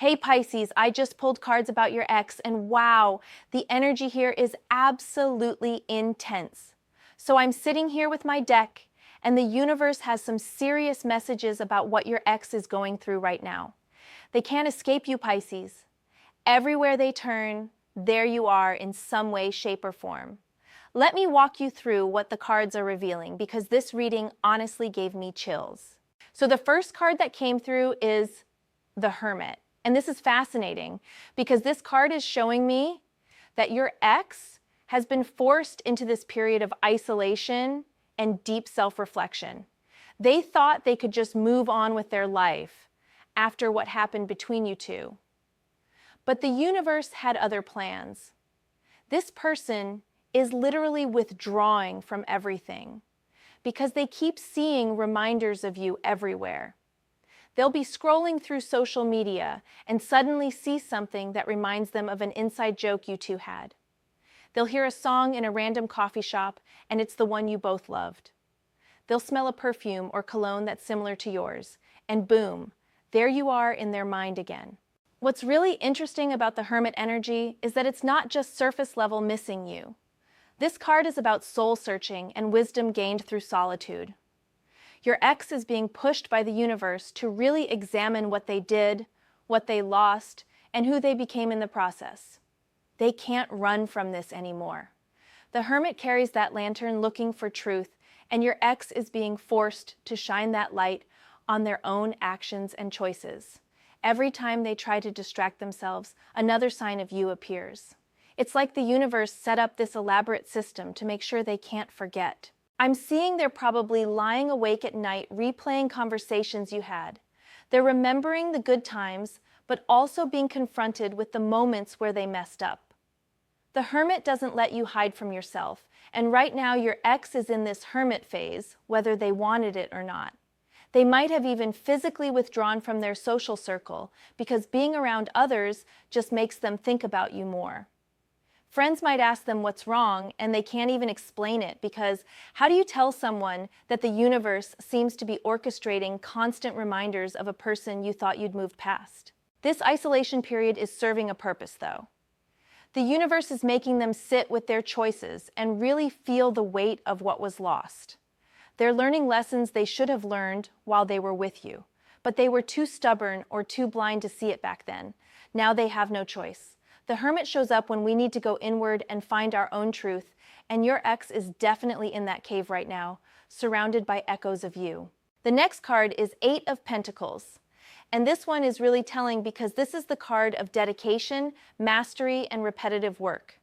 Hey Pisces, I just pulled cards about your ex, and wow, the energy here is absolutely intense. So I'm sitting here with my deck, and the universe has some serious messages about what your ex is going through right now. They can't escape you, Pisces. Everywhere they turn, there you are in some way, shape, or form. Let me walk you through what the cards are revealing, because this reading honestly gave me chills. So the first card that came through is the Hermit. And this is fascinating because this card is showing me that your ex has been forced into this period of isolation and deep self-reflection. They thought they could just move on with their life after what happened between you two. But the universe had other plans. This person is literally withdrawing from everything because they keep seeing reminders of you everywhere. They'll be scrolling through social media and suddenly see something that reminds them of an inside joke you two had. They'll hear a song in a random coffee shop and it's the one you both loved. They'll smell a perfume or cologne that's similar to yours, and boom, there you are in their mind again. What's really interesting about the Hermit energy is that it's not just surface level missing you. This card is about soul searching and wisdom gained through solitude. Your ex is being pushed by the universe to really examine what they did, what they lost, and who they became in the process. They can't run from this anymore. The Hermit carries that lantern looking for truth, and your ex is being forced to shine that light on their own actions and choices. Every time they try to distract themselves, another sign of you appears. It's like the universe set up this elaborate system to make sure they can't forget. I'm seeing they're probably lying awake at night replaying conversations you had. They're remembering the good times, but also being confronted with the moments where they messed up. The Hermit doesn't let you hide from yourself, and right now your ex is in this hermit phase, whether they wanted it or not. They might have even physically withdrawn from their social circle because being around others just makes them think about you more. Friends might ask them what's wrong, and they can't even explain it because how do you tell someone that the universe seems to be orchestrating constant reminders of a person you thought you'd moved past? This isolation period is serving a purpose, though. The universe is making them sit with their choices and really feel the weight of what was lost. They're learning lessons they should have learned while they were with you, but they were too stubborn or too blind to see it back then. Now they have no choice. The Hermit shows up when we need to go inward and find our own truth, and your ex is definitely in that cave right now, surrounded by echoes of you. The next card is 8 of Pentacles, and this one is really telling because this is the card of dedication, mastery, and repetitive work.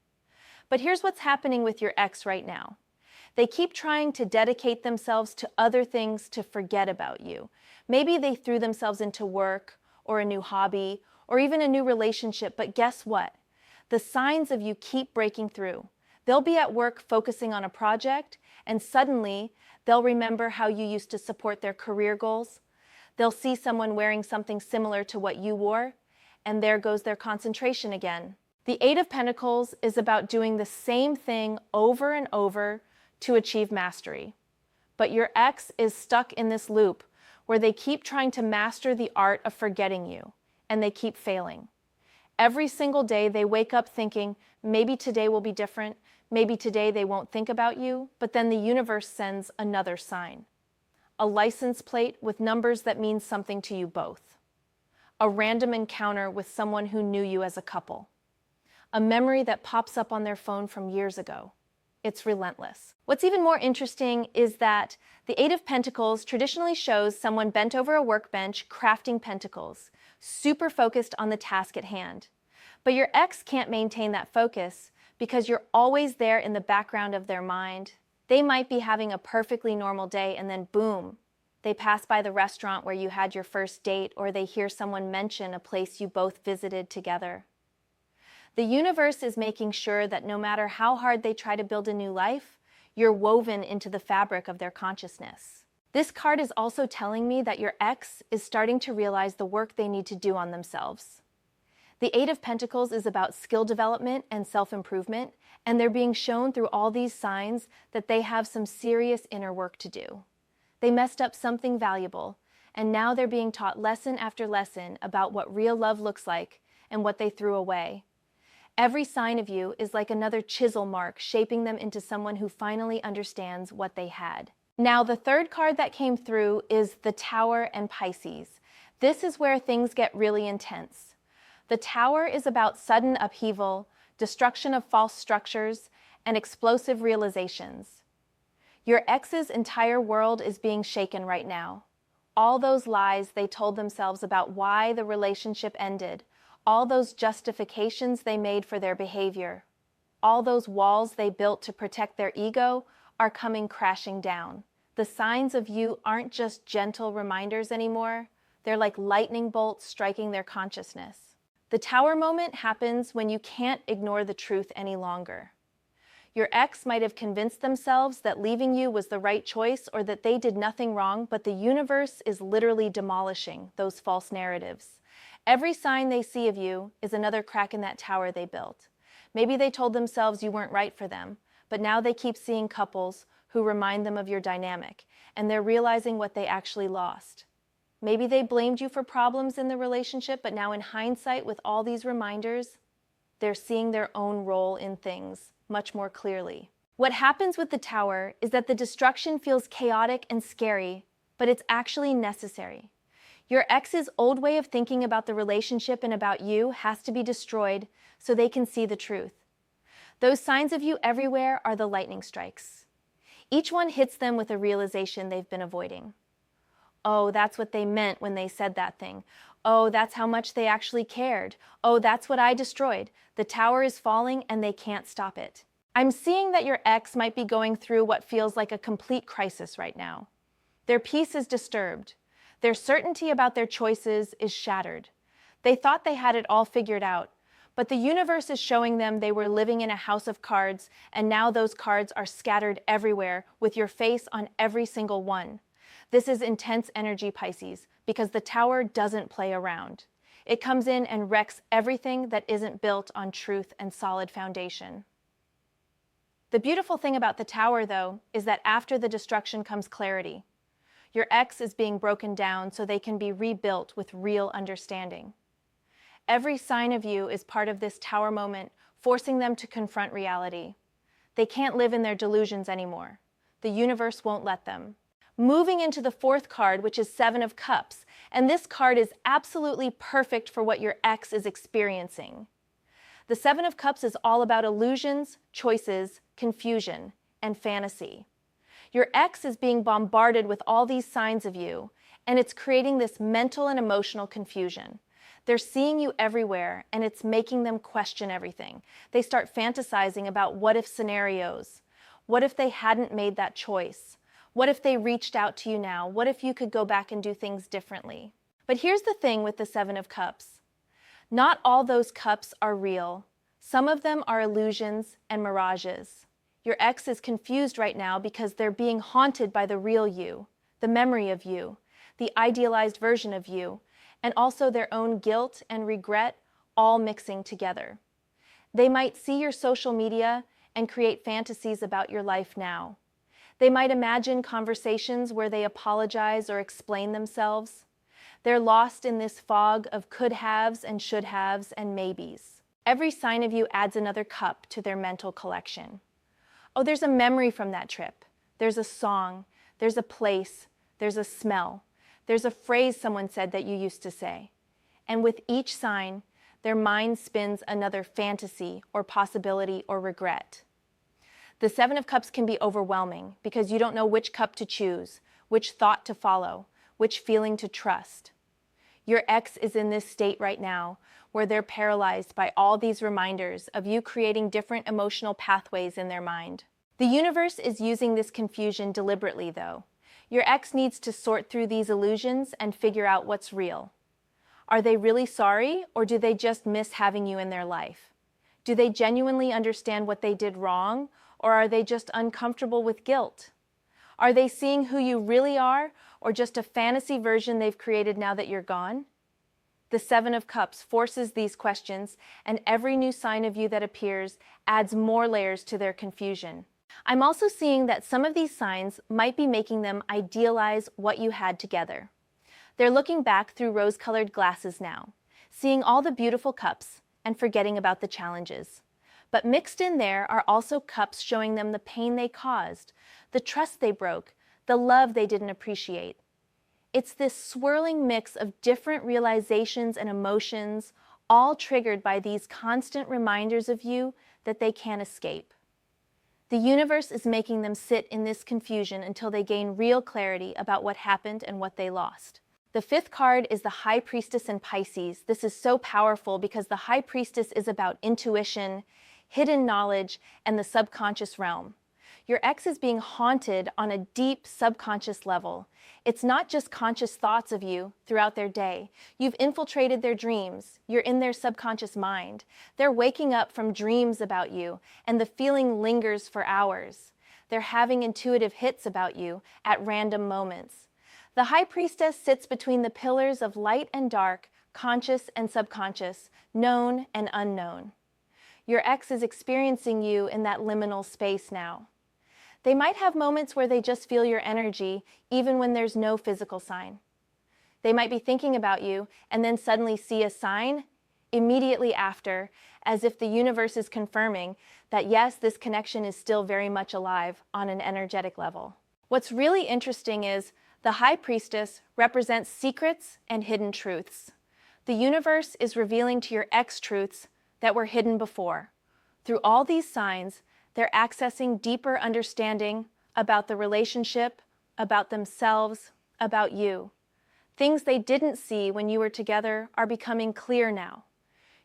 But here's what's happening with your ex right now. They keep trying to dedicate themselves to other things to forget about you. Maybe they threw themselves into work, or a new hobby, or even a new relationship, but guess what? The signs of you keep breaking through. They'll be at work focusing on a project, and suddenly they'll remember how you used to support their career goals. They'll see someone wearing something similar to what you wore, and there goes their concentration again. The 8 of Pentacles is about doing the same thing over and over to achieve mastery. But your ex is stuck in this loop where they keep trying to master the art of forgetting you, and they keep failing. Every single day they wake up thinking, maybe today will be different, maybe today they won't think about you, but then the universe sends another sign. A license plate with numbers that mean something to you both. A random encounter with someone who knew you as a couple. A memory that pops up on their phone from years ago. It's relentless. What's even more interesting is that the 8 of Pentacles traditionally shows someone bent over a workbench crafting pentacles, super focused on the task at hand. But your ex can't maintain that focus because you're always there in the background of their mind. They might be having a perfectly normal day and then boom, they pass by the restaurant where you had your first date, or they hear someone mention a place you both visited together. The universe is making sure that no matter how hard they try to build a new life, you're woven into the fabric of their consciousness. This card is also telling me that your ex is starting to realize the work they need to do on themselves. The 8 of Pentacles is about skill development and self-improvement, and they're being shown through all these signs that they have some serious inner work to do. They messed up something valuable, and now they're being taught lesson after lesson about what real love looks like and what they threw away. Every sign of you is like another chisel mark shaping them into someone who finally understands what they had. Now, the third card that came through is the Tower and Pisces. This is where things get really intense. The Tower is about sudden upheaval, destruction of false structures, and explosive realizations. Your ex's entire world is being shaken right now. All those lies they told themselves about why the relationship ended, all those justifications they made for their behavior, all those walls they built to protect their ego are coming crashing down. The signs of you aren't just gentle reminders anymore. They're like lightning bolts striking their consciousness. The Tower moment happens when you can't ignore the truth any longer. Your ex might have convinced themselves that leaving you was the right choice or that they did nothing wrong, but the universe is literally demolishing those false narratives. Every sign they see of you is another crack in that tower they built. Maybe they told themselves you weren't right for them, but now they keep seeing couples who remind them of your dynamic, and they're realizing what they actually lost. Maybe they blamed you for problems in the relationship, but now in hindsight, with all these reminders, they're seeing their own role in things much more clearly. What happens with the Tower is that the destruction feels chaotic and scary, but it's actually necessary. Your ex's old way of thinking about the relationship and about you has to be destroyed so they can see the truth. Those signs of you everywhere are the lightning strikes. Each one hits them with a realization they've been avoiding. Oh, that's what they meant when they said that thing. Oh, that's how much they actually cared. Oh, that's what I destroyed. The Tower is falling and they can't stop it. I'm seeing that your ex might be going through what feels like a complete crisis right now. Their peace is disturbed. Their certainty about their choices is shattered. They thought they had it all figured out, but the universe is showing them they were living in a house of cards, and now those cards are scattered everywhere with your face on every single one. This is intense energy, Pisces, because the Tower doesn't play around. It comes in and wrecks everything that isn't built on truth and solid foundation. The beautiful thing about the Tower, though, is that after the destruction comes clarity. Your ex is being broken down so they can be rebuilt with real understanding. Every sign of you is part of this Tower moment, forcing them to confront reality. They can't live in their delusions anymore. The universe won't let them. Moving into the fourth card, which is Seven of Cups, and this card is absolutely perfect for what your ex is experiencing. The Seven of Cups is all about illusions, choices, confusion, and fantasy. Your ex is being bombarded with all these signs of you, and it's creating this mental and emotional confusion. They're seeing you everywhere, and it's making them question everything. They start fantasizing about what-if scenarios. What if they hadn't made that choice? What if they reached out to you now? What if you could go back and do things differently? But here's the thing with the Seven of Cups. Not all those cups are real. Some of them are illusions and mirages. Your ex is confused right now because they're being haunted by the real you, the memory of you, the idealized version of you, and also their own guilt and regret all mixing together. They might see your social media and create fantasies about your life now. They might imagine conversations where they apologize or explain themselves. They're lost in this fog of could-haves and should-haves and maybes. Every sign of you adds another cup to their mental collection. Oh, there's a memory from that trip. There's a song. There's a place. There's a smell. There's a phrase someone said that you used to say. And with each sign, their mind spins another fantasy or possibility or regret. The Seven of Cups can be overwhelming because you don't know which cup to choose, which thought to follow, which feeling to trust. Your ex is in this state right now where they're paralyzed by all these reminders of you creating different emotional pathways in their mind. The universe is using this confusion deliberately, though. Your ex needs to sort through these illusions and figure out what's real. Are they really sorry, or do they just miss having you in their life? Do they genuinely understand what they did wrong, or are they just uncomfortable with guilt? Are they seeing who you really are, or just a fantasy version they've created now that you're gone? The Seven of Cups forces these questions, and every new sign of you that appears adds more layers to their confusion. I'm also seeing that some of these signs might be making them idealize what you had together. They're looking back through rose-colored glasses now, seeing all the beautiful cups and forgetting about the challenges. But mixed in there are also cups showing them the pain they caused, the trust they broke, the love they didn't appreciate. It's this swirling mix of different realizations and emotions, all triggered by these constant reminders of you that they can't escape. The universe is making them sit in this confusion until they gain real clarity about what happened and what they lost. The fifth card is the High Priestess in Pisces. This is so powerful because the High Priestess is about intuition, hidden knowledge, and the subconscious realm. Your ex is being haunted on a deep subconscious level. It's not just conscious thoughts of you throughout their day. You've infiltrated their dreams. You're in their subconscious mind. They're waking up from dreams about you, and the feeling lingers for hours. They're having intuitive hits about you at random moments. The High Priestess sits between the pillars of light and dark, conscious and subconscious, known and unknown. Your ex is experiencing you in that liminal space now. They might have moments where they just feel your energy, even when there's no physical sign. They might be thinking about you and then suddenly see a sign immediately after, as if the universe is confirming that yes, this connection is still very much alive on an energetic level. What's really interesting is the High Priestess represents secrets and hidden truths. The universe is revealing to your ex truths that were hidden before. Through all these signs, they're accessing deeper understanding about the relationship, about themselves, about you. Things they didn't see when you were together are becoming clear now.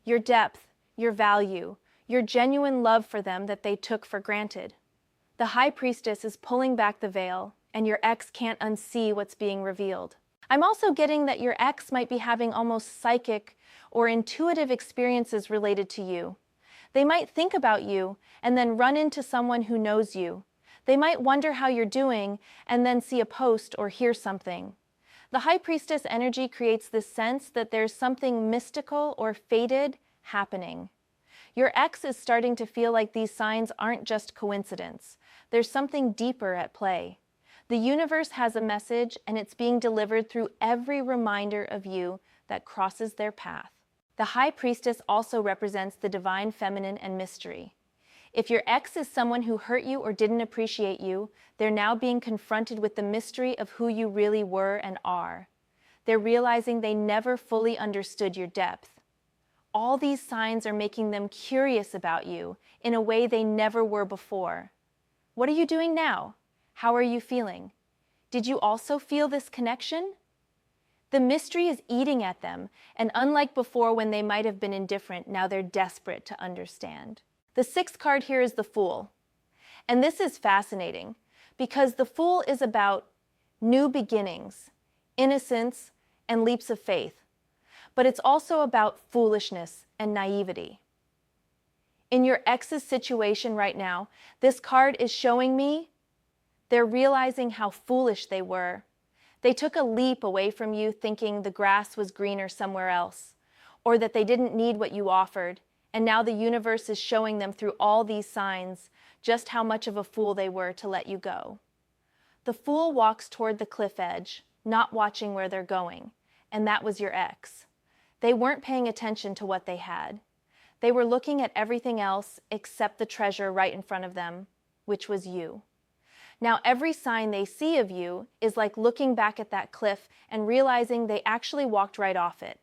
Your depth, your value, your genuine love for them that they took for granted. The High Priestess is pulling back the veil, and your ex can't unsee what's being revealed. I'm also getting that your ex might be having almost psychic or intuitive experiences related to you. They might think about you and then run into someone who knows you. They might wonder how you're doing and then see a post or hear something. The High Priestess energy creates this sense that there's something mystical or fated happening. Your ex is starting to feel like these signs aren't just coincidence. There's something deeper at play. The universe has a message, and it's being delivered through every reminder of you that crosses their path. The High Priestess also represents the divine feminine and mystery. If your ex is someone who hurt you or didn't appreciate you, they're now being confronted with the mystery of who you really were and are. They're realizing they never fully understood your depth. All these signs are making them curious about you in a way they never were before. What are you doing now? How are you feeling? Did you also feel this connection? The mystery is eating at them, and unlike before when they might have been indifferent, now they're desperate to understand. The sixth card here is the Fool. And this is fascinating, because the Fool is about new beginnings, innocence, and leaps of faith. But it's also about foolishness and naivety. In your ex's situation right now, this card is showing me they're realizing how foolish they were. They took a leap away from you thinking the grass was greener somewhere else, or that they didn't need what you offered, and now the universe is showing them through all these signs just how much of a fool they were to let you go. The Fool walks toward the cliff edge, not watching where they're going, and that was your ex. They weren't paying attention to what they had. They were looking at everything else except the treasure right in front of them, which was you. Now every sign they see of you is like looking back at that cliff and realizing they actually walked right off it.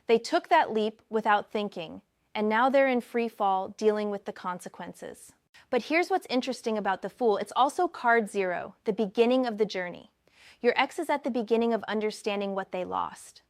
They took that leap without thinking, and now they're in free fall dealing with the consequences. But here's what's interesting about the Fool. It's also card 0, the beginning of the journey. Your ex is at the beginning of understanding what they lost.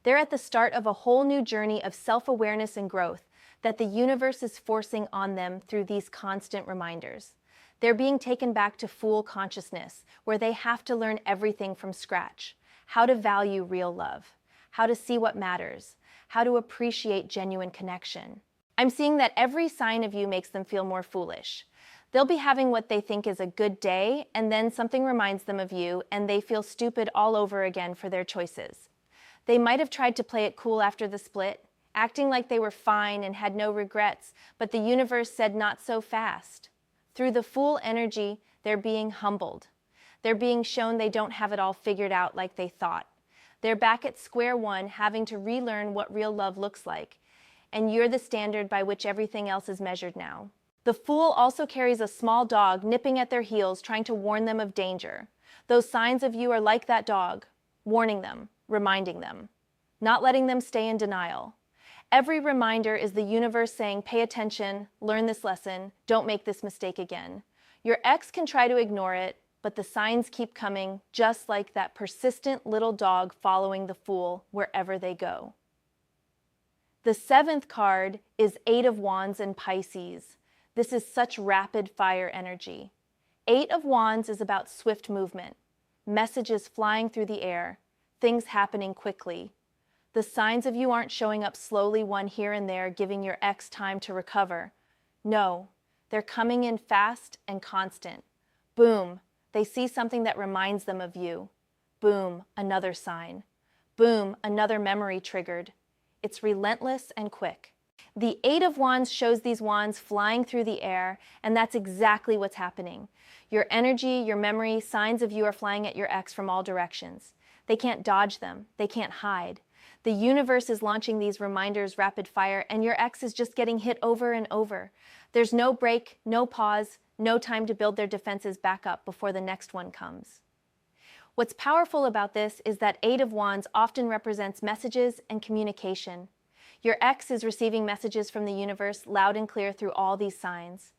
They're at the start of a whole new journey of self-awareness and growth that the universe is forcing on them through these constant reminders. They're being taken back to Fool consciousness, where they have to learn everything from scratch. How to value real love, how to see what matters, how to appreciate genuine connection. I'm seeing that every sign of you makes them feel more foolish. They'll be having what they think is a good day, and then something reminds them of you, and they feel stupid all over again for their choices. They might have tried to play it cool after the split, acting like they were fine and had no regrets, but the universe said not so fast. Through the Fool energy, they're being humbled. They're being shown they don't have it all figured out like they thought. They're back at square one, having to relearn what real love looks like. And you're the standard by which everything else is measured now. The Fool also carries a small dog nipping at their heels, trying to warn them of danger. Those signs of you are like that dog, warning them, reminding them, not letting them stay in denial. Every reminder is the universe saying, pay attention, learn this lesson, don't make this mistake again. Your ex can try to ignore it, but the signs keep coming, just like that persistent little dog following the Fool wherever they go. The 7th card is 8 of Wands in Pisces. This is such rapid fire energy. 8 of Wands is about swift movement, messages flying through the air, things happening quickly. The signs of you aren't showing up slowly, one here and there, giving your ex time to recover. No, they're coming in fast and constant. Boom, they see something that reminds them of you. Boom, another sign. Boom, another memory triggered. It's relentless and quick. The 8 of Wands shows these wands flying through the air, and that's exactly what's happening. Your energy, your memory, signs of you are flying at your ex from all directions. They can't dodge them. They can't hide. The universe is launching these reminders rapid fire, and your ex is just getting hit over and over. There's no break, no pause, no time to build their defenses back up before the next one comes. What's powerful about this is that 8 of Wands often represents messages and communication. Your ex is receiving messages from the universe loud and clear through all these signs.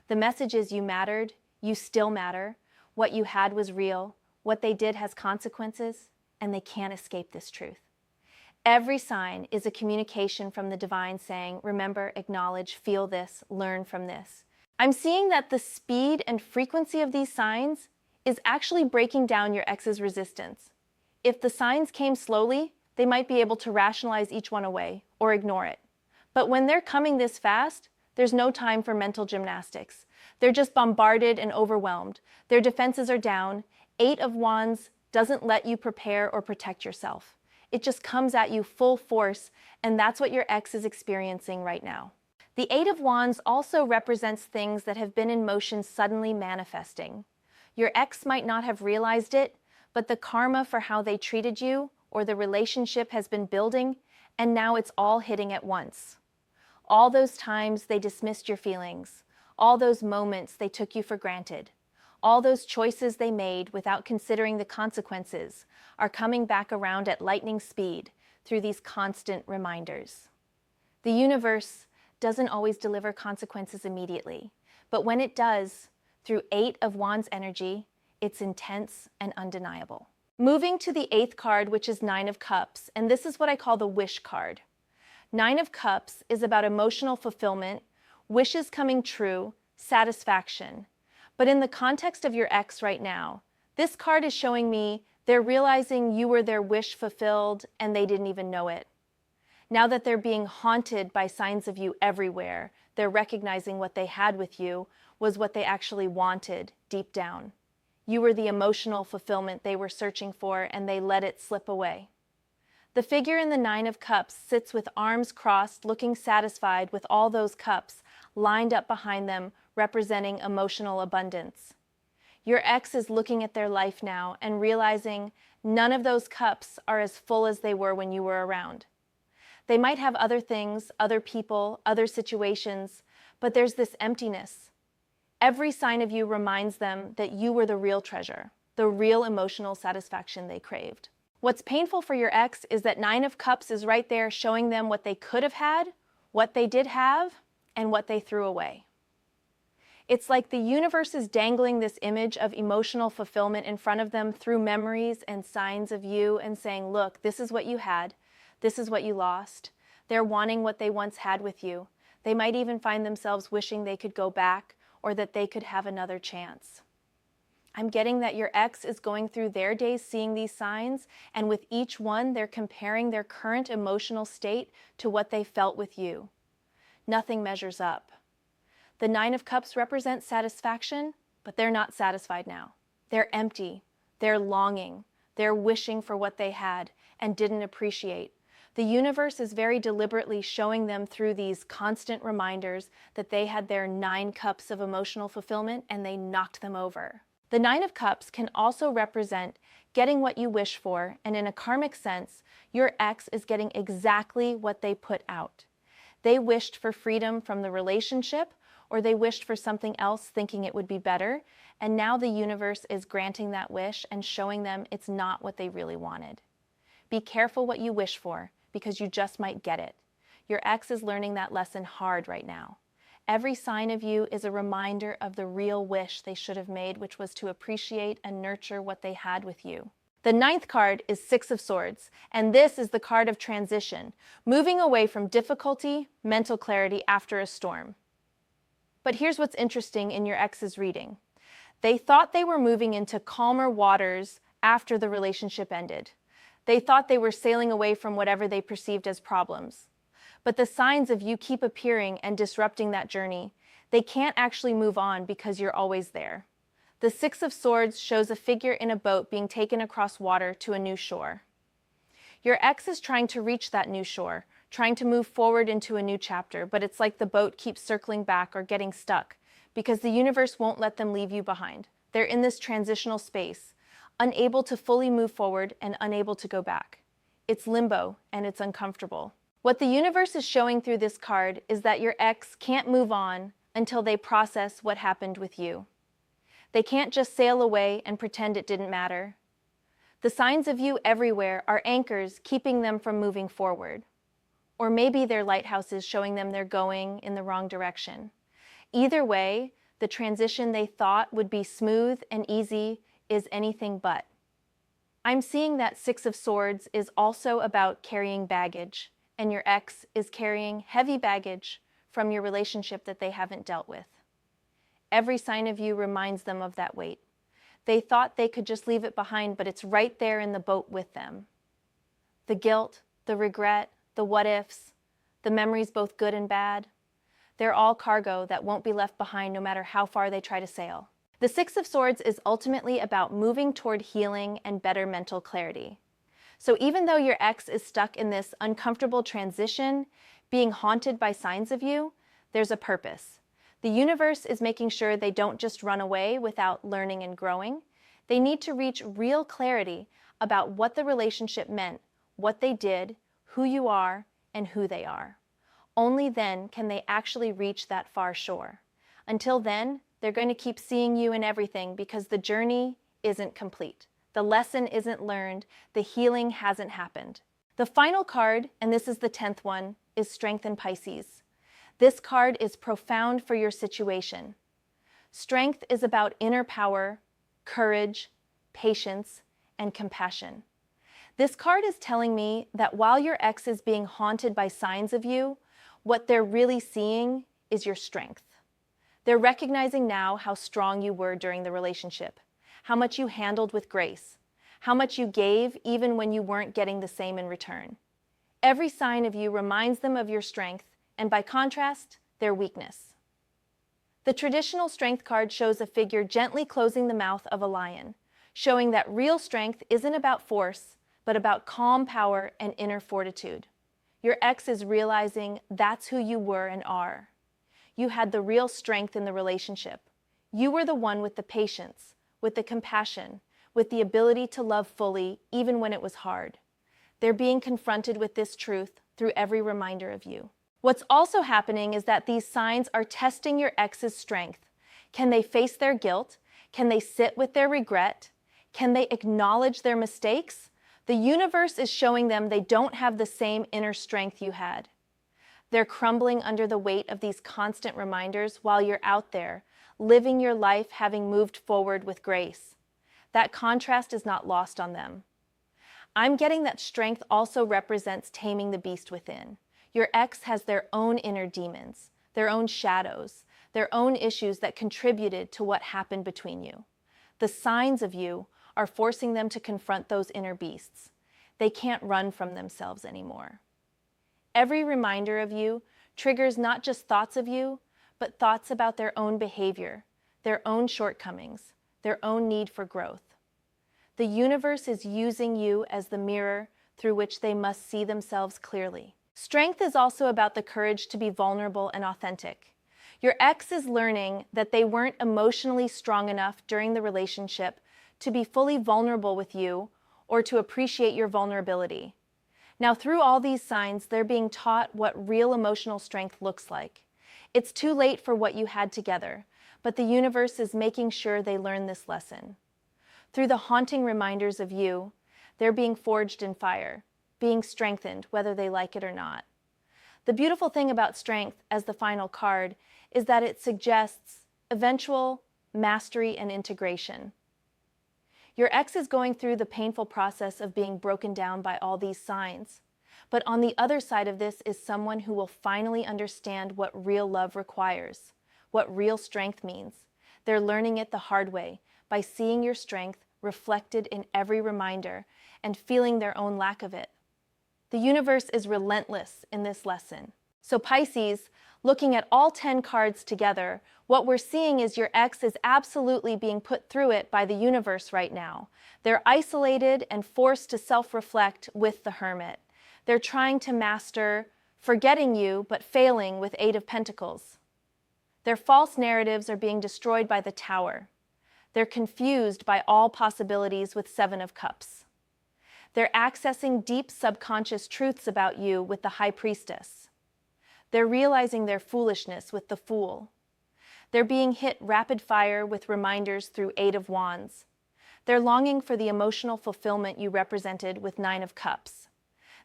The message is you mattered, you still matter, what you had was real, what they did has consequences, and they can't escape this truth. Every sign is a communication from the divine saying, remember, acknowledge, feel this, learn from this. I'm seeing that the speed and frequency of these signs is actually breaking down your ex's resistance. If the signs came slowly, they might be able to rationalize each one away or ignore it. But when they're coming this fast, there's no time for mental gymnastics. They're just bombarded and overwhelmed. Their defenses are down. 8 of Wands doesn't let you prepare or protect yourself. It just comes at you full force, and that's what your ex is experiencing right now. The 8 of Wands also represents things that have been in motion suddenly manifesting. Your ex might not have realized it, but the karma for how they treated you or the relationship has been building, and now it's all hitting at once. All those times they dismissed your feelings, all those moments they took you for granted, all those choices they made without considering the consequences are coming back around at lightning speed through these constant reminders. The universe doesn't always deliver consequences immediately, but when it does, through 8 of Wands energy, it's intense and undeniable. Moving to the 8th card, which is 9 of Cups, and this is what I call the wish card. 9 of Cups is about emotional fulfillment, wishes coming true, satisfaction. But in the context of your ex right now, this card is showing me they're realizing you were their wish fulfilled and they didn't even know it. Now that they're being haunted by signs of you everywhere, they're recognizing what they had with you was what they actually wanted deep down. You were the emotional fulfillment they were searching for, and they let it slip away. The figure in the 9 of Cups sits with arms crossed, looking satisfied with all those cups lined up behind them, representing emotional abundance. Your ex is looking at their life now and realizing none of those cups are as full as they were when you were around. They might have other things, other people, other situations, but there's this emptiness. Every sign of you reminds them that you were the real treasure, the real emotional satisfaction they craved. What's painful for your ex is that 9 of Cups is right there showing them what they could have had, what they did have, and what they threw away. It's like the universe is dangling this image of emotional fulfillment in front of them through memories and signs of you and saying, look, this is what you had, this is what you lost. They're wanting what they once had with you. They might even find themselves wishing they could go back or that they could have another chance. I'm getting that your ex is going through their days seeing these signs, and with each one, they're comparing their current emotional state to what they felt with you. Nothing measures up. The 9 of Cups represents satisfaction, but they're not satisfied now. They're empty. They're longing. They're wishing for what they had and didn't appreciate. The universe is very deliberately showing them through these constant reminders that they had their 9 cups of emotional fulfillment and they knocked them over. The 9 of Cups can also represent getting what you wish for, and in a karmic sense, your ex is getting exactly what they put out. They wished for freedom from the relationship, or they wished for something else thinking it would be better, and now the universe is granting that wish and showing them it's not what they really wanted. Be careful what you wish for, because you just might get it. Your ex is learning that lesson hard right now. Every sign of you is a reminder of the real wish they should have made, which was to appreciate and nurture what they had with you. The 9th card is Six of Swords, and this is the card of transition, moving away from difficulty, mental clarity after a storm. But here's what's interesting in your ex's reading. They thought they were moving into calmer waters after the relationship ended. They thought they were sailing away from whatever they perceived as problems. But the signs of you keep appearing and disrupting that journey. They can't actually move on because you're always there. The Six of Swords shows a figure in a boat being taken across water to a new shore. Your ex is trying to reach that new shore, trying to move forward into a new chapter, but it's like the boat keeps circling back or getting stuck because the universe won't let them leave you behind. They're in this transitional space, unable to fully move forward and unable to go back. It's limbo and it's uncomfortable. What the universe is showing through this card is that your ex can't move on until they process what happened with you. They can't just sail away and pretend it didn't matter. The signs of you everywhere are anchors keeping them from moving forward. Or maybe they're lighthouses showing them they're going in the wrong direction. Either way, the transition they thought would be smooth and easy is anything but. I'm seeing that Six of Swords is also about carrying baggage, and your ex is carrying heavy baggage from your relationship that they haven't dealt with. Every sign of you reminds them of that weight. They thought they could just leave it behind, but it's right there in the boat with them. The guilt, the regret, the what-ifs, the memories both good and bad, they're all cargo that won't be left behind no matter how far they try to sail. The Six of Swords is ultimately about moving toward healing and better mental clarity. So even though your ex is stuck in this uncomfortable transition, being haunted by signs of you, there's a purpose. The universe is making sure they don't just run away without learning and growing. They need to reach real clarity about what the relationship meant, what they did, who you are, and who they are. Only then can they actually reach that far shore. Until then, they're going to keep seeing you in everything because the journey isn't complete. The lesson isn't learned. The healing hasn't happened. The final card, and this is the 10th one, is Strength in Pisces. This card is profound for your situation. Strength is about inner power, courage, patience, and compassion. This card is telling me that while your ex is being haunted by signs of you, what they're really seeing is your strength. They're recognizing now how strong you were during the relationship, how much you handled with grace, how much you gave even when you weren't getting the same in return. Every sign of you reminds them of your strength, and by contrast, their weakness. The traditional strength card shows a figure gently closing the mouth of a lion, showing that real strength isn't about force, but about calm power and inner fortitude. Your ex is realizing that's who you were and are. You had the real strength in the relationship. You were the one with the patience, with the compassion, with the ability to love fully even when it was hard. They're being confronted with this truth through every reminder of you. What's also happening is that these signs are testing your ex's strength. Can they face their guilt? Can they sit with their regret? Can they acknowledge their mistakes? The universe is showing them they don't have the same inner strength you had. They're crumbling under the weight of these constant reminders while you're out there, living your life having moved forward with grace. That contrast is not lost on them. I'm getting that strength also represents taming the beast within. Your ex has their own inner demons, their own shadows, their own issues that contributed to what happened between you. The signs of you are forcing them to confront those inner beasts. They can't run from themselves anymore. Every reminder of you triggers not just thoughts of you, but thoughts about their own behavior, their own shortcomings, their own need for growth. The universe is using you as the mirror through which they must see themselves clearly. Strength is also about the courage to be vulnerable and authentic. Your ex is learning that they weren't emotionally strong enough during the relationship to be fully vulnerable with you, or to appreciate your vulnerability. Now, through all these signs, they're being taught what real emotional strength looks like. It's too late for what you had together, but the universe is making sure they learn this lesson. Through the haunting reminders of you, they're being forged in fire, being strengthened, whether they like it or not. The beautiful thing about strength as the final card is that it suggests eventual mastery and integration. Your ex is going through the painful process of being broken down by all these signs. But on the other side of this is someone who will finally understand what real love requires, what real strength means. They're learning it the hard way by seeing your strength reflected in every reminder and feeling their own lack of it. The universe is relentless in this lesson. So Pisces, looking at all 10 cards together, what we're seeing is your ex is absolutely being put through it by the universe right now. They're isolated and forced to self-reflect with the Hermit. They're trying to master forgetting you, but failing with Eight of Pentacles. Their false narratives are being destroyed by the Tower. They're confused by all possibilities with Seven of Cups. They're accessing deep subconscious truths about you with the High Priestess. They're realizing their foolishness with the Fool. They're being hit rapid fire with reminders through Eight of Wands. They're longing for the emotional fulfillment you represented with Nine of Cups.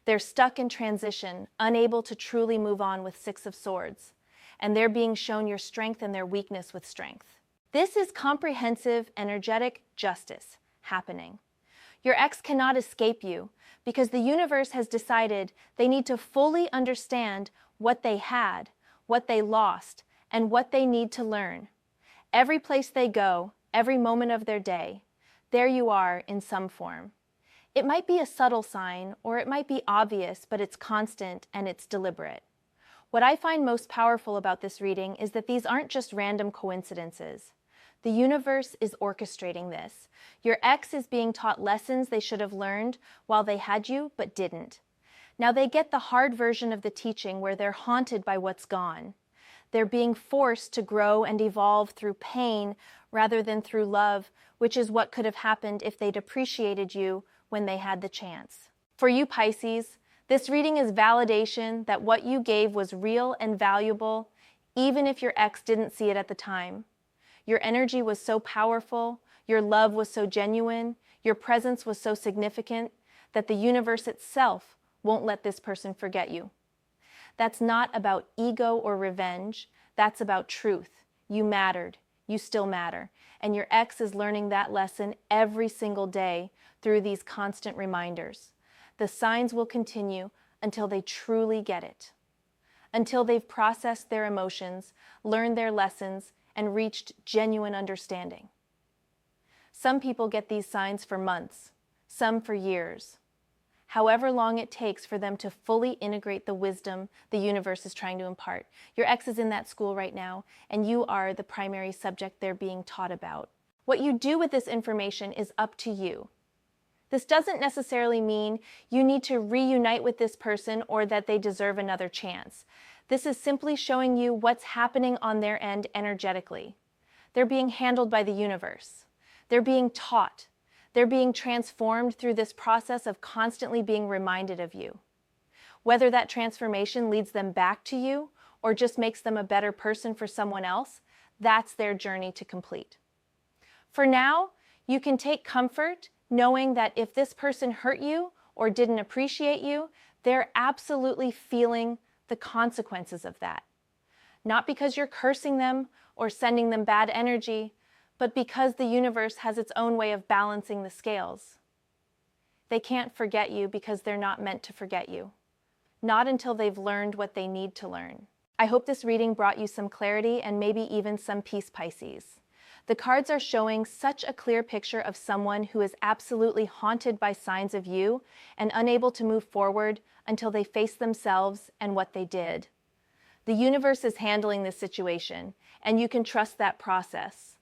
They're stuck in transition, unable to truly move on with Six of Swords. And they're being shown your strength and their weakness with strength. This is comprehensive, energetic justice happening. Your ex cannot escape you because the universe has decided they need to fully understand what they had, what they lost, and what they need to learn. Every place they go, every moment of their day, there you are in some form. It might be a subtle sign, or it might be obvious, but it's constant and it's deliberate. What I find most powerful about this reading is that these aren't just random coincidences. The universe is orchestrating this. Your ex is being taught lessons they should have learned while they had you, but didn't. Now they get the hard version of the teaching where they're haunted by what's gone. They're being forced to grow and evolve through pain rather than through love, which is what could have happened if they'd appreciated you when they had the chance. For you, Pisces, this reading is validation that what you gave was real and valuable, even if your ex didn't see it at the time. Your energy was so powerful, your love was so genuine, your presence was so significant that the universe itself won't let this person forget you. That's not about ego or revenge. That's about truth. You mattered. You still matter. And your ex is learning that lesson every single day through these constant reminders. The signs will continue until they truly get it. Until they've processed their emotions, learned their lessons, and reached genuine understanding. Some people get these signs for months, some for years. However long it takes for them to fully integrate the wisdom the universe is trying to impart. Your ex is in that school right now, and you are the primary subject they're being taught about. What you do with this information is up to you. This doesn't necessarily mean you need to reunite with this person or that they deserve another chance. This is simply showing you what's happening on their end energetically. They're being handled by the universe. They're being taught. They're being transformed through this process of constantly being reminded of you. Whether that transformation leads them back to you or just makes them a better person for someone else, that's their journey to complete. For now, you can take comfort knowing that if this person hurt you or didn't appreciate you, they're absolutely feeling the consequences of that. Not because you're cursing them or sending them bad energy, but because the universe has its own way of balancing the scales. They can't forget you because they're not meant to forget you. Not until they've learned what they need to learn. I hope this reading brought you some clarity and maybe even some peace, Pisces. The cards are showing such a clear picture of someone who is absolutely haunted by signs of you and unable to move forward until they face themselves and what they did. The universe is handling this situation, and you can trust that process.